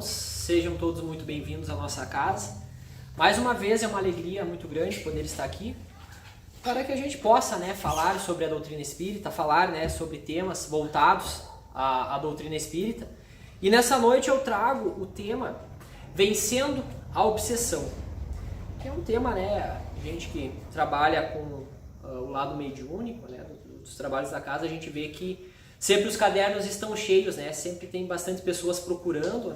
irmãos, sejam todos muito bem-vindos à nossa casa. Mais uma vez é uma alegria muito grande poder estar aqui para que a gente possa, falar sobre a doutrina espírita, falar, sobre temas voltados à doutrina espírita. E nessa noite eu trago o tema Vencendo a Obsessão, que é um tema, gente que trabalha com o lado mediúnico, dos trabalhos da casa, a gente vê que sempre os cadernos estão cheios, sempre tem bastante pessoas procurando,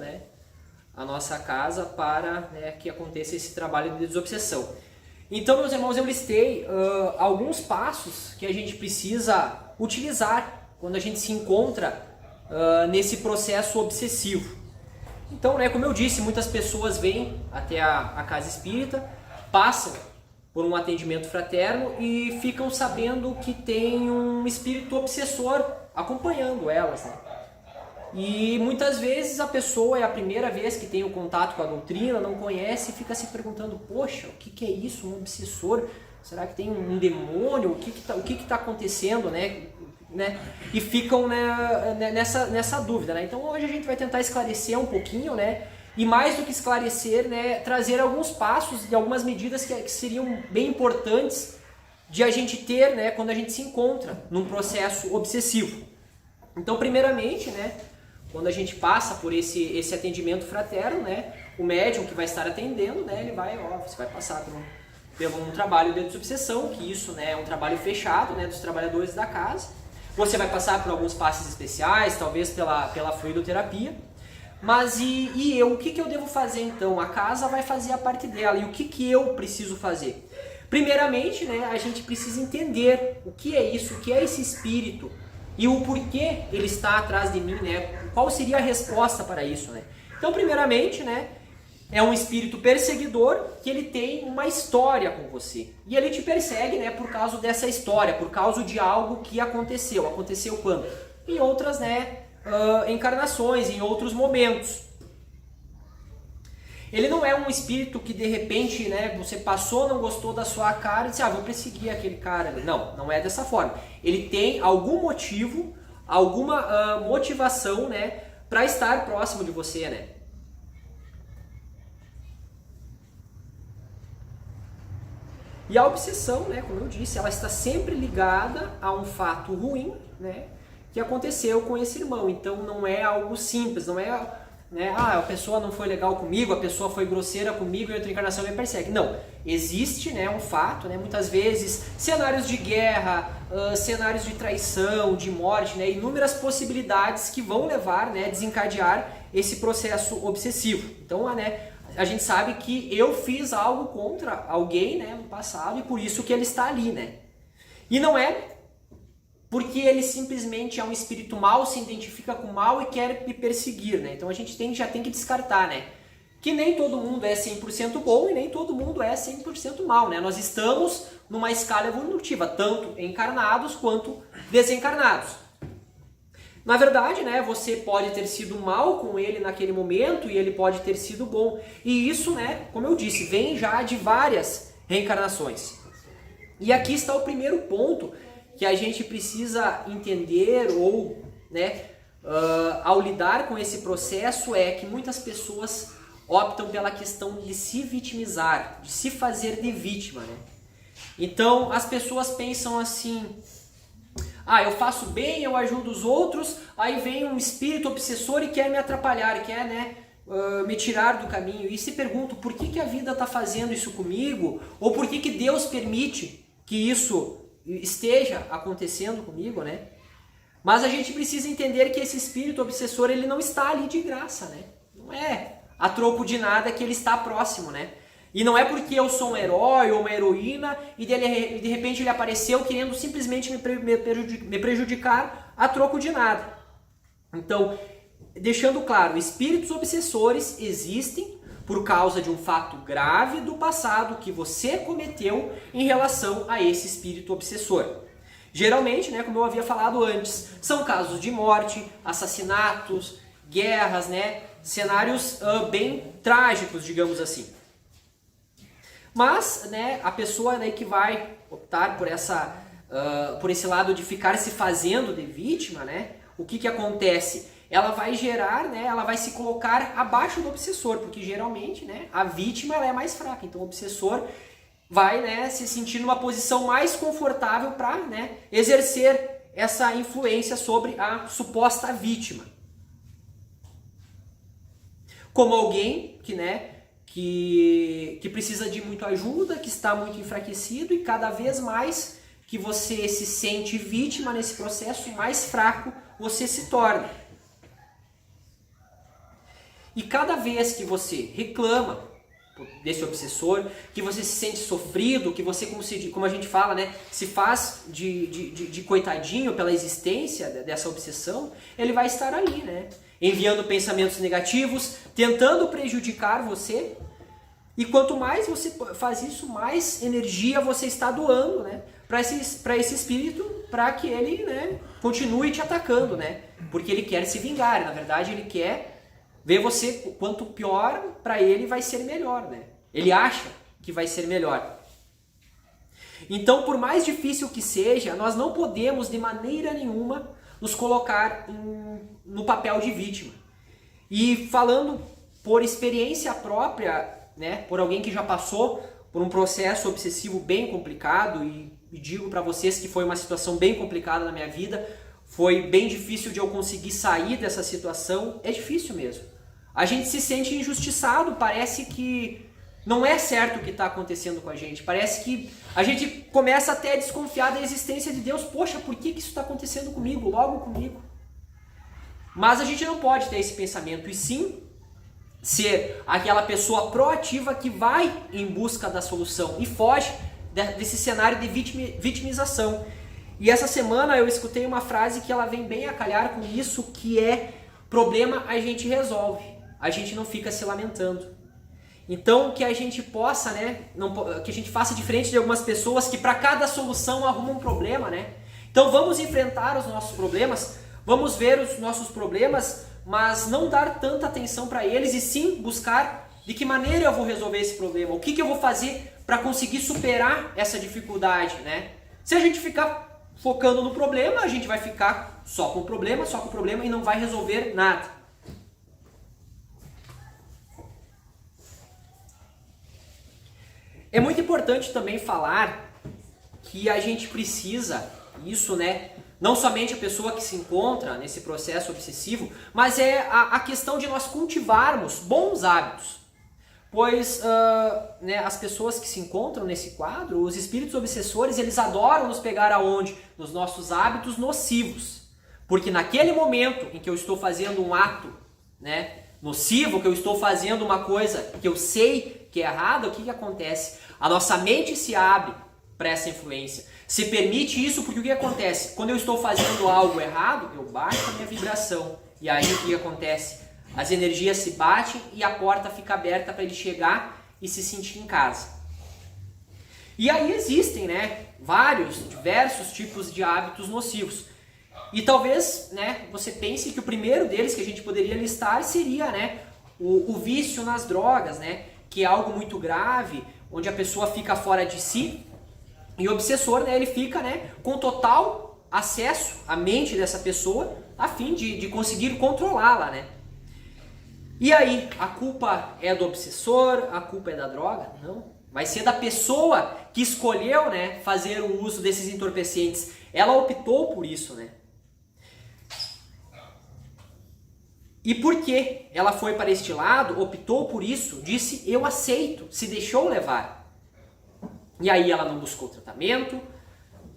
a nossa casa para que aconteça esse trabalho de desobsessão. Então, meus irmãos, eu listei alguns passos que a gente precisa utilizar quando a gente se encontra nesse processo obsessivo. Então, como eu disse, muitas pessoas vêm até a casa espírita, passam por um atendimento fraterno e ficam sabendo que tem um espírito obsessor acompanhando elas. E muitas vezes a pessoa é a primeira vez que tem o contato com a doutrina, não conhece e fica se perguntando, poxa, o que é isso, um obsessor? Será que tem um demônio? O que está acontecendo? E ficam nessa dúvida. Então hoje a gente vai tentar esclarecer um pouquinho, e mais do que esclarecer, trazer alguns passos e algumas medidas que seriam bem importantes de a gente ter quando a gente se encontra num processo obsessivo. Então, primeiramente, quando a gente passa por esse atendimento fraterno, o médium que vai estar atendendo, você vai passar por um trabalho de desobsessão, que isso é um trabalho fechado dos trabalhadores da casa. Você vai passar por alguns passes especiais, talvez pela fluidoterapia. Mas o que eu devo fazer então? A casa vai fazer a parte dela. E o que eu preciso fazer? Primeiramente, a gente precisa entender o que é isso, o que é esse espírito e o porquê ele está atrás de mim, qual seria a resposta para isso, Então, primeiramente, é um espírito perseguidor que ele tem uma história com você. E ele te persegue, por causa dessa história, por causa de algo que aconteceu. Aconteceu quando? Em outras, encarnações, em outros momentos. Ele não é um espírito que de repente, você passou, não gostou da sua cara e disse, vou perseguir aquele cara. Não é dessa forma. Ele tem algum motivo, alguma motivação, para estar próximo de você, E a obsessão, como eu disse, ela está sempre ligada a um fato ruim, que aconteceu com esse irmão. Então não é algo simples, não é a pessoa não foi legal comigo, a pessoa foi grosseira comigo e outra encarnação me persegue. Não, existe um fato, muitas vezes cenários de guerra, cenários de traição, de morte, inúmeras possibilidades que vão levar, desencadear esse processo obsessivo. Então, a gente sabe que eu fiz algo contra alguém, no passado, e por isso que ele está ali, E não é porque ele simplesmente é um espírito mau, se identifica com o mal e quer me perseguir, Então a gente já tem que descartar, que nem todo mundo é 100% bom e nem todo mundo é 100% mal, Nós estamos numa escala evolutiva, tanto encarnados quanto desencarnados. Na verdade, você pode ter sido mal com ele naquele momento e ele pode ter sido bom. E isso, como eu disse, vem já de várias reencarnações. E aqui está o primeiro ponto que a gente precisa entender ou, ao lidar com esse processo, é que muitas pessoas optam pela questão de se vitimizar, de se fazer de vítima, Então, as pessoas pensam assim, eu faço bem, eu ajudo os outros, aí vem um espírito obsessor e quer me atrapalhar, quer, me tirar do caminho. E se perguntam, por que a vida está fazendo isso comigo? Ou por que Deus permite que isso esteja acontecendo comigo, Mas a gente precisa entender que esse espírito obsessor, ele não está ali de graça, Não é a troco de nada que ele está próximo, E não é porque eu sou um herói ou uma heroína e de repente ele apareceu querendo simplesmente me prejudicar a troco de nada. Então, deixando claro, espíritos obsessores existem por causa de um fato grave do passado que você cometeu em relação a esse espírito obsessor. Geralmente, como eu havia falado antes, são casos de morte, assassinatos, guerras, cenários bem trágicos, digamos assim. Mas, a pessoa que vai optar por esse lado de ficar se fazendo de vítima, o que acontece? ela vai gerar, né, ela vai se colocar abaixo do obsessor, porque geralmente, né, a vítima ela é mais fraca, então o obsessor vai, né, se sentir numa posição mais confortável para, né, exercer essa influência sobre a suposta vítima. Como alguém que, né, que precisa de muita ajuda, que está muito enfraquecido, e cada vez mais que você se sente vítima nesse processo, mais fraco você se torna. E cada vez que você reclama desse obsessor, que você se sente sofrido, que você, como a gente fala, né, se faz de coitadinho pela existência dessa obsessão, ele vai estar ali, né, enviando pensamentos negativos, tentando prejudicar você. E quanto mais você faz isso, mais energia você está doando, né, para esse espírito, para que ele, né, continue te atacando, né, porque ele quer se vingar. Na verdade, ele quer ver você, quanto pior para ele vai ser melhor, né? Ele acha que vai ser melhor. Então, por mais difícil que seja, nós não podemos de maneira nenhuma nos colocar no papel de vítima. E falando por experiência própria, né, por alguém que já passou por um processo obsessivo bem complicado, e digo para vocês que foi uma situação bem complicada na minha vida, foi bem difícil de eu conseguir sair dessa situação, é difícil mesmo. A gente se sente injustiçado, parece que não é certo o que está acontecendo com a gente. Parece que a gente começa até a desconfiar da existência de Deus. Poxa, por que isso está acontecendo comigo, logo comigo? Mas a gente não pode ter esse pensamento, e sim ser aquela pessoa proativa que vai em busca da solução e foge desse cenário de vitimização. E essa semana eu escutei uma frase que ela vem bem a calhar com isso, que é: problema a gente resolve. A gente não fica se lamentando. Então, que a gente possa, né, que a gente faça diferente de algumas pessoas que para cada solução arrumam um problema, né? Então vamos enfrentar os nossos problemas, vamos ver os nossos problemas, mas não dar tanta atenção para eles, e sim buscar de que maneira eu vou resolver esse problema, o que eu vou fazer para conseguir superar essa dificuldade, né? Se a gente ficar focando no problema, a gente vai ficar só com o problema e não vai resolver nada. É muito importante também falar que a gente precisa, isso, né, não somente a pessoa que se encontra nesse processo obsessivo, mas é a questão de nós cultivarmos bons hábitos. Pois né, as pessoas que se encontram nesse quadro, os espíritos obsessores, eles adoram nos pegar aonde? Nos nossos hábitos nocivos. Porque naquele momento em que eu estou fazendo um ato, né, nocivo, que eu estou fazendo uma coisa que eu sei que é errada, o que acontece? A nossa mente se abre para essa influência. Se permite isso, porque o que acontece? Quando eu estou fazendo algo errado, eu baixo a minha vibração. E aí o que acontece? As energias se batem e a porta fica aberta para ele chegar e se sentir em casa. E aí existem, né, diversos tipos de hábitos nocivos. E talvez, né, você pense que o primeiro deles que a gente poderia listar seria, né, o vício nas drogas, né, que é algo muito grave, onde a pessoa fica fora de si. E o obsessor, né, ele fica, né, com total acesso à mente dessa pessoa, a fim de conseguir controlá-la, né. E aí, a culpa é do obsessor? A culpa é da droga? Não. Vai ser da pessoa que escolheu, né, fazer o uso desses entorpecentes. Ela optou por isso, né. E por que ela foi para este lado, optou por isso, disse eu aceito, se deixou levar. E aí ela não buscou tratamento.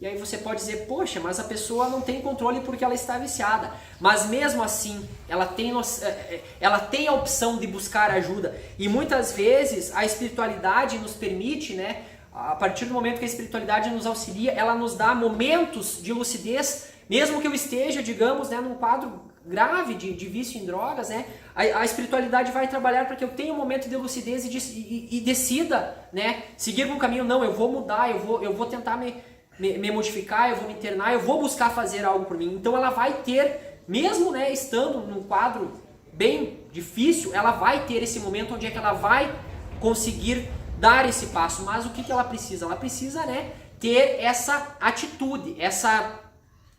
E aí você pode dizer, poxa, mas a pessoa não tem controle porque ela está viciada. Mas mesmo assim, ela tem a opção de buscar ajuda. E muitas vezes a espiritualidade nos permite, né, a partir do momento que a espiritualidade nos auxilia, ela nos dá momentos de lucidez, mesmo que eu esteja, digamos, né, num quadro grave de vício em drogas, né, a espiritualidade vai trabalhar para que eu tenha um momento de lucidez e decida, né, seguir um caminho. Não, eu vou mudar, eu vou tentar me modificar, eu vou me internar, eu vou buscar fazer algo por mim. Então ela vai ter, mesmo, né, estando num quadro bem difícil, ela vai ter esse momento onde é que ela vai conseguir dar esse passo. Mas o que ela precisa? Ela precisa, né, ter essa atitude, essa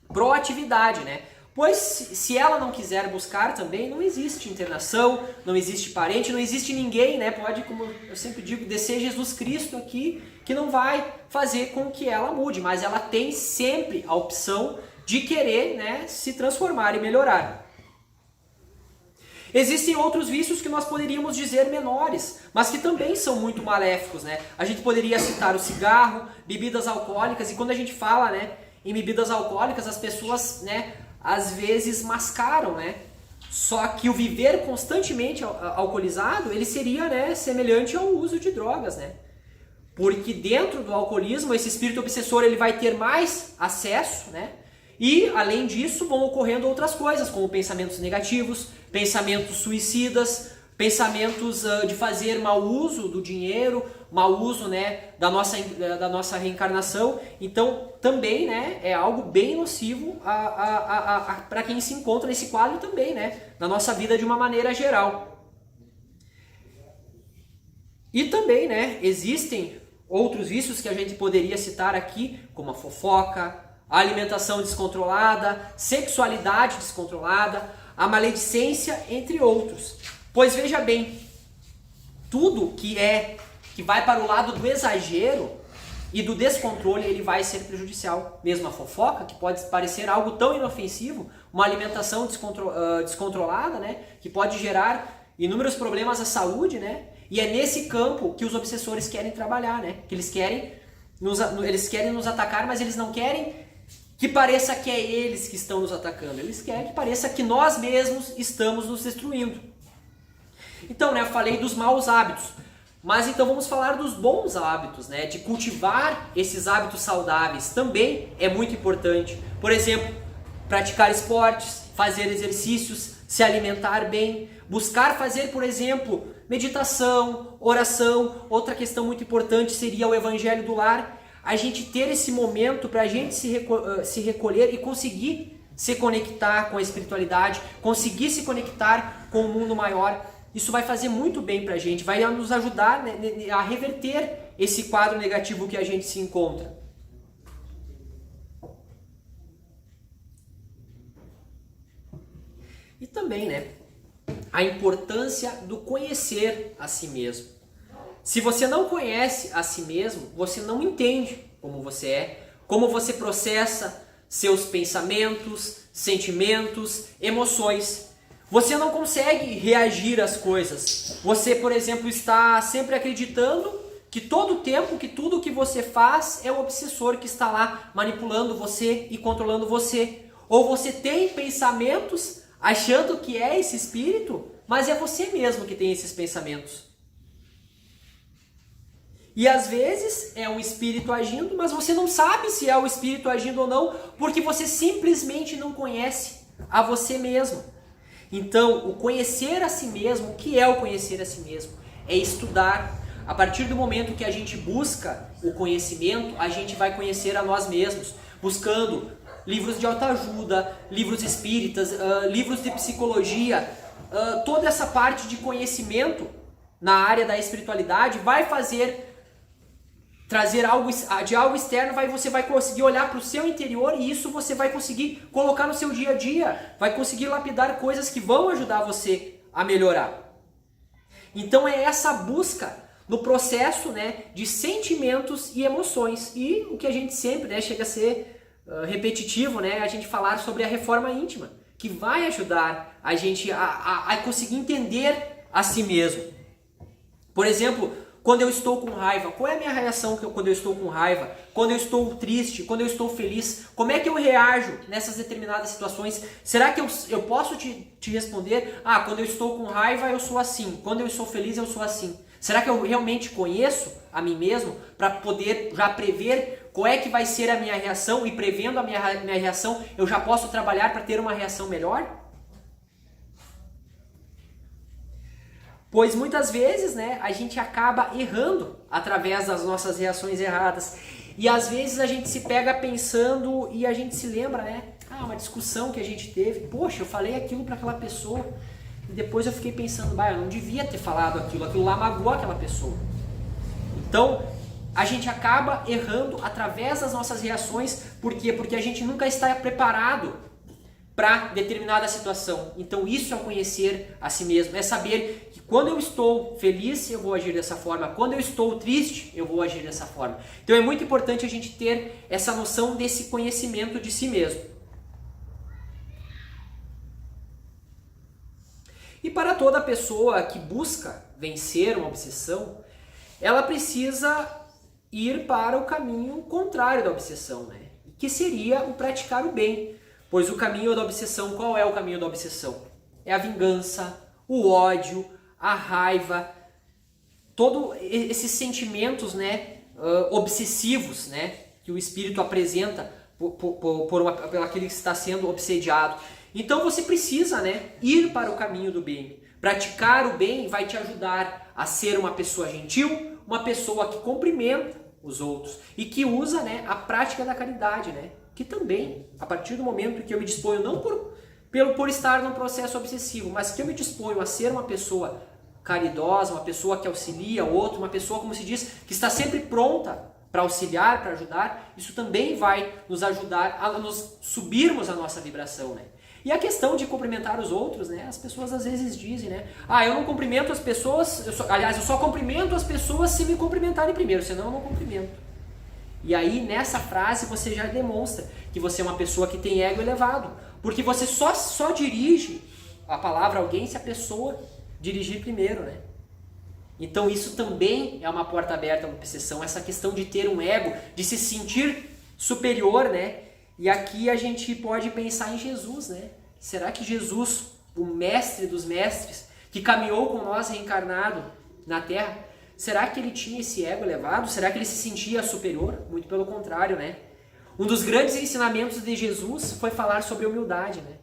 proatividade, né? Pois se ela não quiser buscar também, não existe internação, não existe parente, não existe ninguém, né? Pode, como eu sempre digo, descer Jesus Cristo aqui, que não vai fazer com que ela mude, mas ela tem sempre a opção de querer, né, se transformar e melhorar. Existem outros vícios que nós poderíamos dizer menores, mas que também são muito maléficos, né? A gente poderia citar o cigarro, bebidas alcoólicas, e quando a gente fala, né, em bebidas alcoólicas, as pessoas, né, às vezes mascaram, né? Só que o viver constantemente alcoolizado, ele seria, né, semelhante ao uso de drogas, né? Porque dentro do alcoolismo, esse espírito obsessor ele vai ter mais acesso, né? E, além disso, vão ocorrendo outras coisas, como pensamentos negativos, pensamentos suicidas, pensamentos de fazer mau uso do dinheiro, mau uso, né, da nossa reencarnação. Então, também, né, é algo bem nocivo para quem se encontra nesse quadro também, né, na nossa vida de uma maneira geral. E também, né, existem outros vícios que a gente poderia citar aqui, como a fofoca, a alimentação descontrolada, sexualidade descontrolada, a maledicência, entre outros. Pois veja bem, tudo que vai para o lado do exagero e do descontrole, ele vai ser prejudicial. Mesmo a fofoca, que pode parecer algo tão inofensivo, uma alimentação descontrolada, né, que pode gerar inúmeros problemas à saúde, né? E é nesse campo que os obsessores querem trabalhar, né? Que eles querem nos atacar, mas eles não querem que pareça que é eles que estão nos atacando. Eles querem que pareça que nós mesmos estamos nos destruindo. Então, né, eu falei dos maus hábitos. Mas então vamos falar dos bons hábitos, né? De cultivar esses hábitos saudáveis também é muito importante. Por exemplo, praticar esportes, fazer exercícios, se alimentar bem, buscar fazer, por exemplo, meditação, oração. Outra questão muito importante seria o evangelho do lar. A gente ter esse momento para a gente se recolher e conseguir se conectar com a espiritualidade, conseguir se conectar com o mundo maior. Isso vai fazer muito bem para a gente, vai nos ajudar, né, a reverter esse quadro negativo que a gente se encontra. E também, né, a importância do conhecer a si mesmo. Se você não conhece a si mesmo, você não entende como você é, como você processa seus pensamentos, sentimentos, emoções. Você não consegue reagir às coisas. Você, por exemplo, está sempre acreditando que todo o tempo, que tudo que você faz é o obsessor que está lá manipulando você e controlando você. Ou você tem pensamentos achando que é esse espírito, mas é você mesmo que tem esses pensamentos. E às vezes é um espírito agindo, mas você não sabe se é o espírito agindo ou não, porque você simplesmente não conhece a você mesmo. Então, o conhecer a si mesmo, o que é o conhecer a si mesmo? É estudar. A partir do momento que a gente busca o conhecimento, a gente vai conhecer a nós mesmos, buscando livros de autoajuda, livros espíritas, livros de psicologia, toda essa parte de conhecimento na área da espiritualidade vai trazer algo externo, você vai conseguir olhar para o seu interior e isso você vai conseguir colocar no seu dia a dia, vai conseguir lapidar coisas que vão ajudar você a melhorar. Então é essa busca no processo, né, de sentimentos e emoções. E o que a gente sempre, né, chega a ser repetitivo, né, a gente falar sobre a reforma íntima, que vai ajudar a gente a conseguir entender a si mesmo. Por exemplo, quando eu estou com raiva, qual é a minha reação quando eu estou com raiva? Quando eu estou triste, quando eu estou feliz, como é que eu reajo nessas determinadas situações? Será que eu posso te responder, quando eu estou com raiva eu sou assim, quando eu estou feliz eu sou assim? Será que eu realmente conheço a mim mesmo para poder já prever qual é que vai ser a minha reação e prevendo a minha reação eu já posso trabalhar para ter uma reação melhor? Pois muitas vezes, né, a gente acaba errando através das nossas reações erradas. E às vezes a gente se pega pensando e a gente se lembra, né? Uma discussão que a gente teve. Poxa, eu falei aquilo para aquela pessoa. E depois eu fiquei pensando, eu não devia ter falado aquilo. Aquilo lá magoou aquela pessoa. Então, a gente acaba errando através das nossas reações. Por quê? Porque a gente nunca está preparado para determinada situação. Então isso é conhecer a si mesmo, é saber que quando eu estou feliz eu vou agir dessa forma, quando eu estou triste eu vou agir dessa forma. Então é muito importante a gente ter essa noção desse conhecimento de si mesmo. E para toda pessoa que busca vencer uma obsessão, ela precisa ir para o caminho contrário da obsessão, né? Que seria o praticar o bem. Pois o caminho da obsessão, qual é o caminho da obsessão? É a vingança, o ódio, a raiva, todos esses sentimentos, né, obsessivos, né, que o espírito apresenta por aquele que está sendo obsediado. Então você precisa, né, ir para o caminho do bem. Praticar o bem vai te ajudar a ser uma pessoa gentil, uma pessoa que cumprimenta os outros e que usa, né, a prática da caridade, né? Que também, a partir do momento que eu me disponho, não por estar num processo obsessivo, mas que eu me disponho a ser uma pessoa caridosa, uma pessoa que auxilia o outro, uma pessoa, como se diz, que está sempre pronta para auxiliar, para ajudar, isso também vai nos ajudar a nos subirmos a nossa vibração, né? E a questão de cumprimentar os outros, né? As pessoas às vezes dizem, né? Ah, eu não cumprimento as pessoas, eu só cumprimento as pessoas se me cumprimentarem primeiro, senão eu não cumprimento. E aí, nessa frase, você já demonstra que você é uma pessoa que tem ego elevado. Porque você só dirige a palavra a alguém se a pessoa dirigir primeiro, né? Então isso também é uma porta aberta a uma obsessão, essa questão de ter um ego, de se sentir superior, né? E aqui a gente pode pensar em Jesus, né? Será que Jesus, o mestre dos mestres, que caminhou com nós reencarnado na Terra, será que ele tinha esse ego elevado? Será que ele se sentia superior? Muito pelo contrário, né? Um dos grandes ensinamentos de Jesus foi falar sobre humildade, né?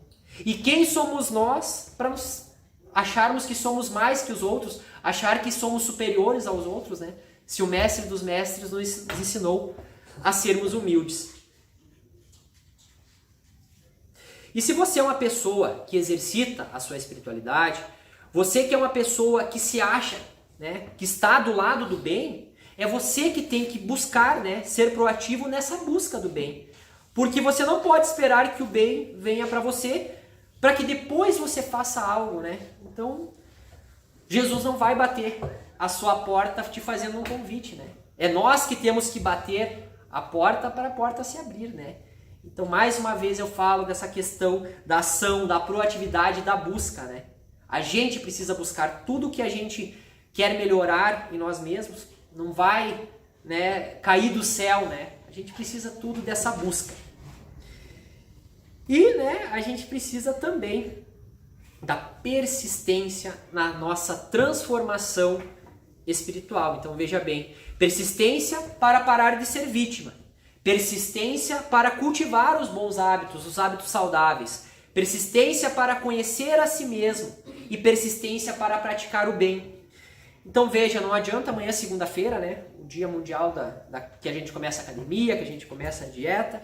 E quem somos nós para nos acharmos que somos mais que os outros, achar que somos superiores aos outros, né? Se o mestre dos mestres nos ensinou a sermos humildes. E se você é uma pessoa que exercita a sua espiritualidade, você que é uma pessoa que se acha, né, que está do lado do bem, é você que tem que buscar, né, ser proativo nessa busca do bem. Porque você não pode esperar que o bem venha para você, para que depois você faça algo, né? Então, Jesus não vai bater a sua porta te fazendo um convite, né? É nós que temos que bater a porta para a porta se abrir, né? Então, mais uma vez eu falo dessa questão da ação, da proatividade, da busca, né? A gente precisa buscar tudo que a gente quer melhorar em nós mesmos, não vai, né, cair do céu, né? A gente precisa tudo dessa busca. E, né, a gente precisa também da persistência na nossa transformação espiritual. Então, veja bem, persistência para parar de ser vítima, persistência para cultivar os bons hábitos, os hábitos saudáveis, persistência para conhecer a si mesmo e persistência para praticar o bem. Então veja, não adianta amanhã, segunda-feira, né, o dia mundial que a gente começa a academia, que a gente começa a dieta.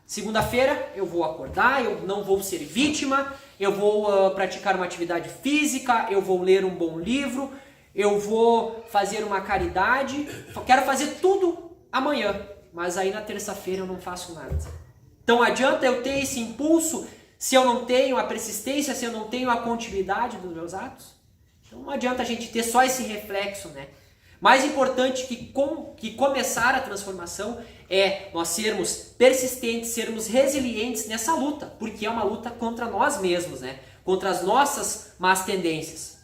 Segunda-feira eu vou acordar, eu não vou ser vítima, eu vou praticar uma atividade física, eu vou ler um bom livro, eu vou fazer uma caridade, quero fazer tudo amanhã, mas aí na terça-feira eu não faço nada. Então adianta eu ter esse impulso se eu não tenho a persistência, se eu não tenho a continuidade dos meus atos? Então não adianta a gente ter só esse reflexo, né? Mais importante que começar a transformação é nós sermos persistentes, sermos resilientes nessa luta, porque é uma luta contra nós mesmos, né? Contra as nossas más tendências.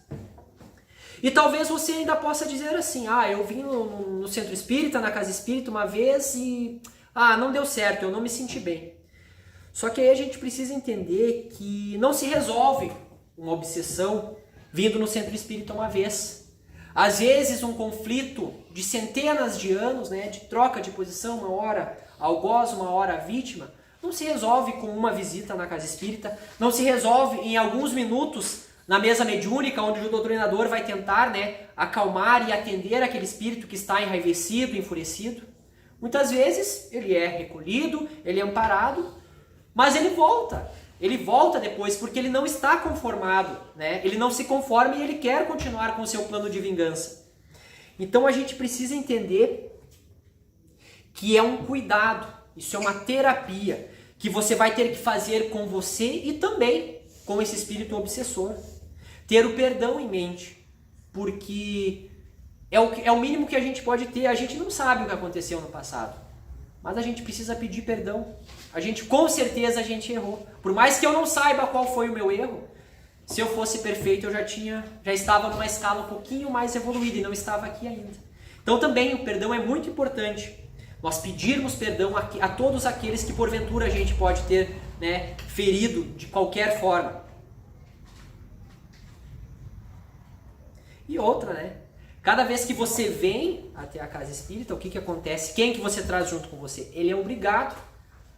E talvez você ainda possa dizer assim, eu vim no centro espírita, na casa espírita uma vez e não deu certo, eu não me senti bem. Só que aí a gente precisa entender que não se resolve uma obsessão vindo no centro espírita uma vez. Às vezes um conflito de centenas de anos, né, de troca de posição, uma hora algoz, uma hora vítima, não se resolve com uma visita na casa espírita, não se resolve em alguns minutos na mesa mediúnica, onde o doutrinador vai tentar, né, acalmar e atender aquele espírito que está enraivecido, enfurecido. Muitas vezes ele é recolhido, ele é amparado, mas ele volta depois, porque ele não está conformado, né? Ele não se conforma e ele quer continuar com o seu plano de vingança. Então a gente precisa entender que é um cuidado, isso é uma terapia, que você vai ter que fazer com você e também com esse espírito obsessor. Ter o perdão em mente, porque é o mínimo que a gente pode ter. A gente não sabe o que aconteceu no passado, mas a gente precisa pedir perdão. Com certeza a gente errou. Por mais que eu não saiba qual foi o meu erro, se eu fosse perfeito eu já estava numa escala um pouquinho mais evoluída e não estava aqui ainda. Então também o perdão é muito importante. Nós pedirmos perdão a todos aqueles que porventura a gente pode ter, né, ferido de qualquer forma. E outra, né? Cada vez que você vem até a casa espírita, o que acontece? Quem que você traz junto com você? Ele é obrigado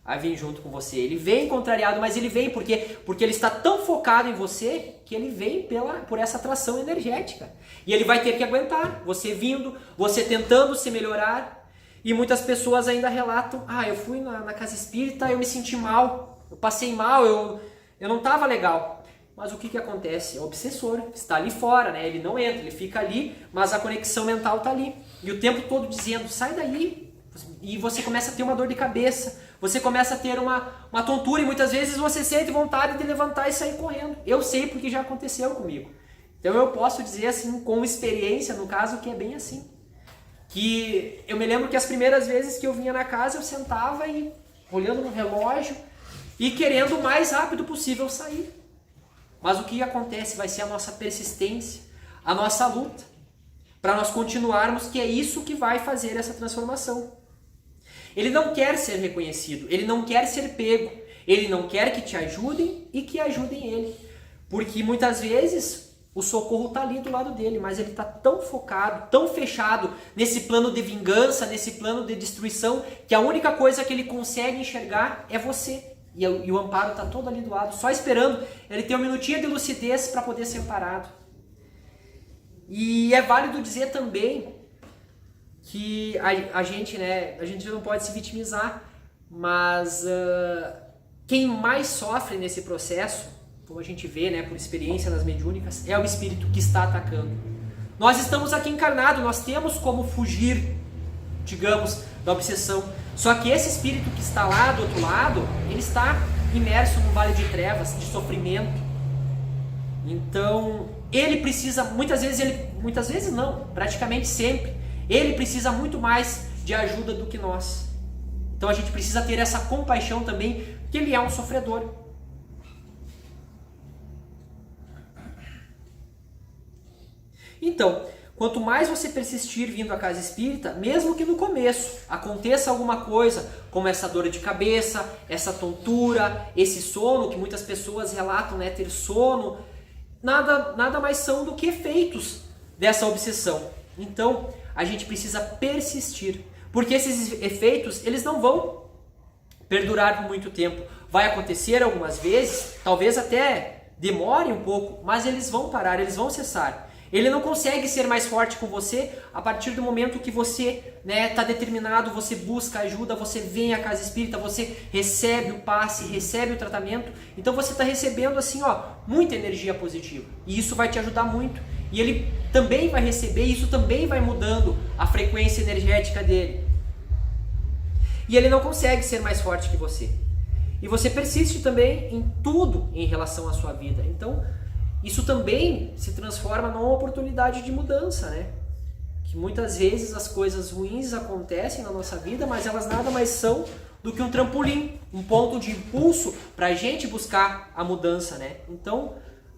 a vir junto com você. Ele vem contrariado, mas ele vem porque ele está tão focado em você que ele vem por essa atração energética. E ele vai ter que aguentar você vindo, você tentando se melhorar. E muitas pessoas ainda relatam, eu fui na casa espírita, eu me senti mal, eu passei mal, eu não estava legal. Mas o que acontece? É o obsessor, está ali fora, né? Ele não entra, ele fica ali, mas a conexão mental está ali. E o tempo todo dizendo, sai daí. E você começa a ter uma dor de cabeça, você começa a ter uma tontura e muitas vezes você sente vontade de levantar e sair correndo. Eu sei porque já aconteceu comigo. Então eu posso dizer assim, com experiência, no caso, que é bem assim. Que eu me lembro que as primeiras vezes que eu vinha na casa, eu sentava e olhando no relógio e querendo o mais rápido possível sair. Mas o que acontece vai ser a nossa persistência, a nossa luta, para nós continuarmos, que é isso que vai fazer essa transformação. Ele não quer ser reconhecido, ele não quer ser pego, ele não quer que te ajudem e que ajudem ele. Porque muitas vezes o socorro está ali do lado dele, mas ele está tão focado, tão fechado nesse plano de vingança, nesse plano de destruição, que a única coisa que ele consegue enxergar é você. E o amparo está todo ali do lado, só esperando ele ter um minutinho de lucidez para poder ser amparado. E é válido dizer também que a gente não pode se vitimizar, mas quem mais sofre nesse processo, como a gente vê, né, por experiência nas mediúnicas, é o espírito que está atacando. Nós estamos aqui encarnados, nós temos como fugir, digamos, da obsessão. Só que esse espírito que está lá do outro lado, ele está imerso num vale de trevas, de sofrimento. Então, ele precisa, muitas vezes não, praticamente sempre, ele precisa muito mais de ajuda do que nós. Então a gente precisa ter essa compaixão também, porque ele é um sofredor. Então, quanto mais você persistir vindo à casa espírita, mesmo que no começo aconteça alguma coisa, como essa dor de cabeça, essa tontura, esse sono, que muitas pessoas relatam, né, ter sono, nada mais são do que efeitos dessa obsessão. Então, a gente precisa persistir, porque esses efeitos, eles não vão perdurar por muito tempo. Vai acontecer algumas vezes, talvez até demore um pouco, mas eles vão parar, eles vão cessar. Ele não consegue ser mais forte com você a partir do momento que você está determinado, você busca ajuda, você vem à casa espírita, você recebe o passe, recebe o tratamento. Então você está recebendo assim, muita energia positiva. E isso vai te ajudar muito. E ele também vai receber, isso também vai mudando a frequência energética dele. E ele não consegue ser mais forte que você. E você persiste também em tudo em relação à sua vida. Então, isso também se transforma numa oportunidade de mudança, né? Que muitas vezes as coisas ruins acontecem na nossa vida, mas elas nada mais são do que um trampolim, um ponto de impulso para a gente buscar a mudança, né? Então,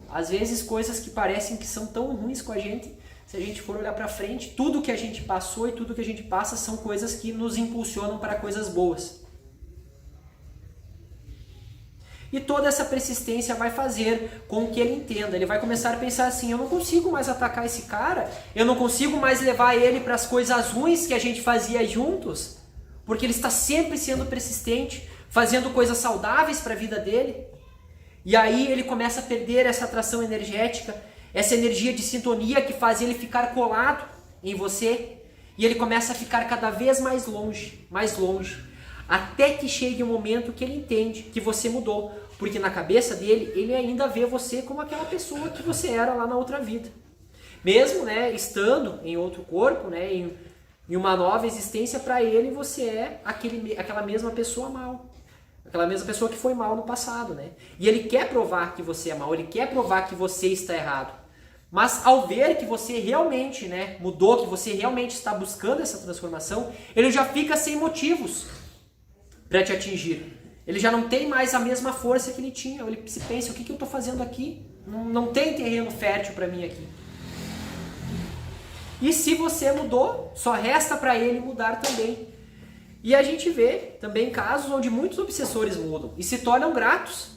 às vezes coisas que parecem que são tão ruins com a gente, se a gente for olhar para frente, tudo que a gente passou e tudo que a gente passa são coisas que nos impulsionam para coisas boas. E toda essa persistência vai fazer com que ele entenda. Ele vai começar a pensar assim, eu não consigo mais atacar esse cara, eu não consigo mais levar ele para as coisas ruins que a gente fazia juntos, porque ele está sempre sendo persistente, fazendo coisas saudáveis para a vida dele. E aí ele começa a perder essa atração energética, essa energia de sintonia que faz ele ficar colado em você, e ele começa a ficar cada vez mais longe, até que chegue um momento que ele entende que você mudou, porque na cabeça dele, ele ainda vê você como aquela pessoa que você era lá na outra vida. Mesmo, né, estando em outro corpo, né, em uma nova existência, para ele você é aquela mesma pessoa mal, aquela mesma pessoa que foi mal no passado, né? E ele quer provar que você é mal, ele quer provar que você está errado. Mas ao ver que você realmente, né, mudou, que você realmente está buscando essa transformação, ele já fica sem motivos para te atingir. Ele já não tem mais a mesma força que ele tinha. Ele se pensa, o que eu estou fazendo aqui? Não tem terreno fértil para mim aqui. E se você mudou, só resta para ele mudar também. E a gente vê também casos onde muitos obsessores mudam e se tornam gratos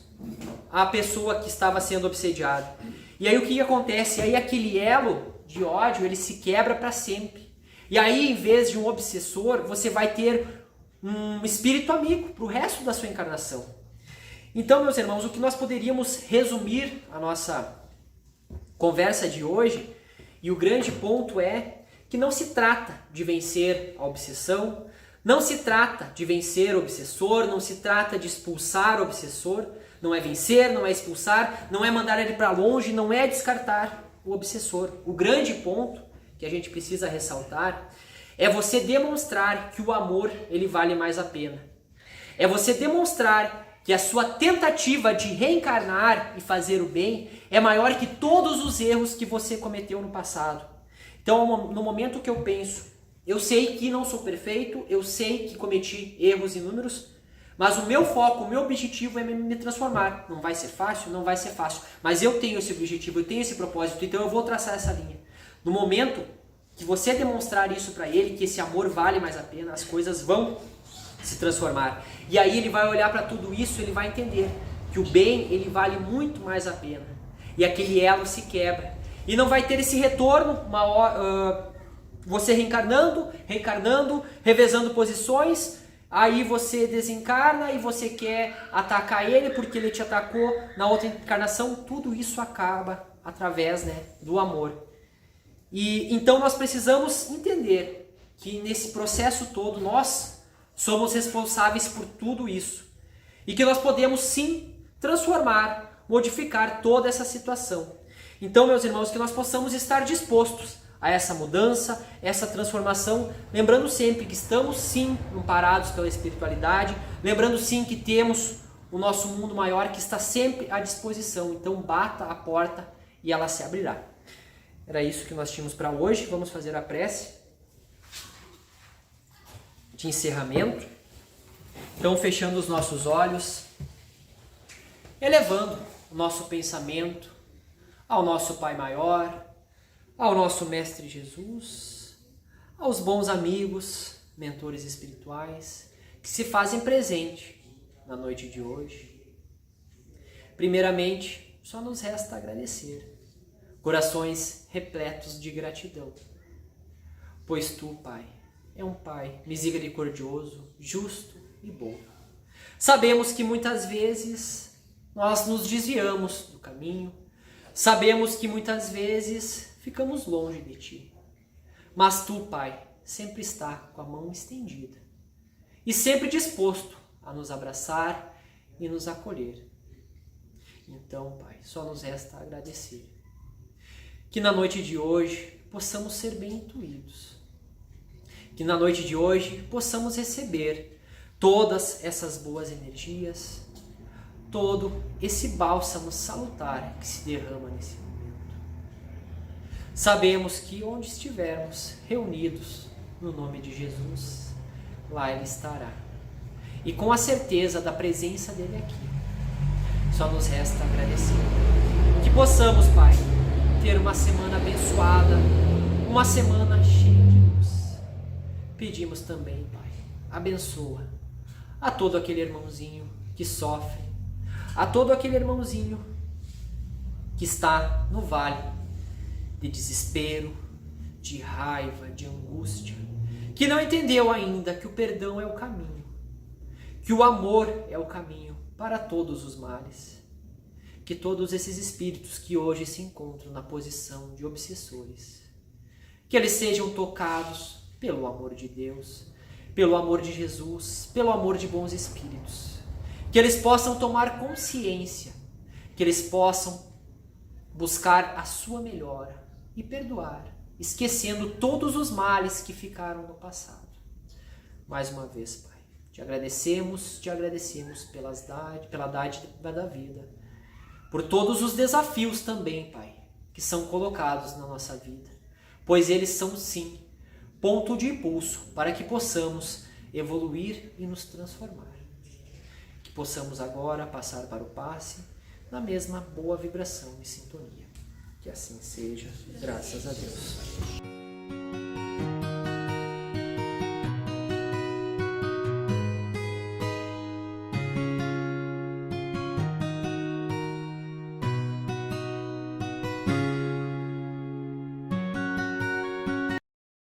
à pessoa que estava sendo obsediada. E aí o que acontece? Aí aquele elo de ódio, ele se quebra para sempre. E aí, em vez de um obsessor, você vai ter um espírito amigo para o resto da sua encarnação. Então, meus irmãos, o que nós poderíamos resumir a nossa conversa de hoje, e o grande ponto é que não se trata de vencer a obsessão, não se trata de vencer o obsessor, não se trata de expulsar o obsessor, não é vencer, não é expulsar, não é mandar ele para longe, não é descartar o obsessor. O grande ponto que a gente precisa ressaltar é você demonstrar que o amor, ele vale mais a pena. É você demonstrar que a sua tentativa de reencarnar e fazer o bem é maior que todos os erros que você cometeu no passado. Então, no momento que eu penso, eu sei que não sou perfeito, eu sei que cometi erros inúmeros, mas o meu foco, o meu objetivo é me transformar. Não vai ser fácil? Não vai ser fácil. Mas eu tenho esse objetivo, eu tenho esse propósito, então eu vou traçar essa linha. No momento que você demonstrar isso para ele, que esse amor vale mais a pena, as coisas vão se transformar. E aí ele vai olhar para tudo isso, ele vai entender que o bem, ele vale muito mais a pena. E aquele elo se quebra. E não vai ter esse retorno, você reencarnando, revezando posições, aí você desencarna e você quer atacar ele porque ele te atacou na outra encarnação. Tudo isso acaba através, né, do amor. E então nós precisamos entender que nesse processo todo nós somos responsáveis por tudo isso. E que nós podemos sim transformar, modificar toda essa situação. Então, meus irmãos, que nós possamos estar dispostos a essa mudança, essa transformação, lembrando sempre que estamos sim amparados pela espiritualidade, lembrando sim que temos o nosso mundo maior que está sempre à disposição. Então bata a porta e ela se abrirá. Era isso que nós tínhamos para hoje. Vamos fazer a prece de encerramento. Então, fechando os nossos olhos, elevando o nosso pensamento ao nosso Pai Maior, ao nosso Mestre Jesus, aos bons amigos, mentores espirituais, que se fazem presente na noite de hoje. Primeiramente, só nos resta agradecer, corações repletos de gratidão, pois Tu, Pai, é um Pai misericordioso, justo e bom. Sabemos que muitas vezes nós nos desviamos do caminho, sabemos que muitas vezes ficamos longe de Ti, mas Tu, Pai, sempre está com a mão estendida e sempre disposto a nos abraçar e nos acolher. Então, Pai, só nos resta agradecer. Que na noite de hoje possamos ser bem intuídos. Que na noite de hoje possamos receber todas essas boas energias, todo esse bálsamo salutar que se derrama nesse momento. Sabemos que onde estivermos reunidos no nome de Jesus, lá Ele estará. E com a certeza da presença dEle aqui, só nos resta agradecer. Que possamos, Pai, ter uma semana abençoada, uma semana cheia de luz. Pedimos também, Pai, abençoa a todo aquele irmãozinho que sofre, a todo aquele irmãozinho que está no vale de desespero, de raiva, de angústia, que não entendeu ainda que o perdão é o caminho, que o amor é o caminho para todos os males. Que todos esses espíritos que hoje se encontram na posição de obsessores, que eles sejam tocados pelo amor de Deus, pelo amor de Jesus, pelo amor de bons espíritos, que eles possam tomar consciência, que eles possam buscar a sua melhora e perdoar, esquecendo todos os males que ficaram no passado. Mais uma vez, Pai, Te agradecemos pela dádiva da vida, por todos os desafios também, Pai, que são colocados na nossa vida, pois eles são sim ponto de impulso para que possamos evoluir e nos transformar. Que possamos agora passar para o passe na mesma boa vibração e sintonia. Que assim seja, graças a Deus.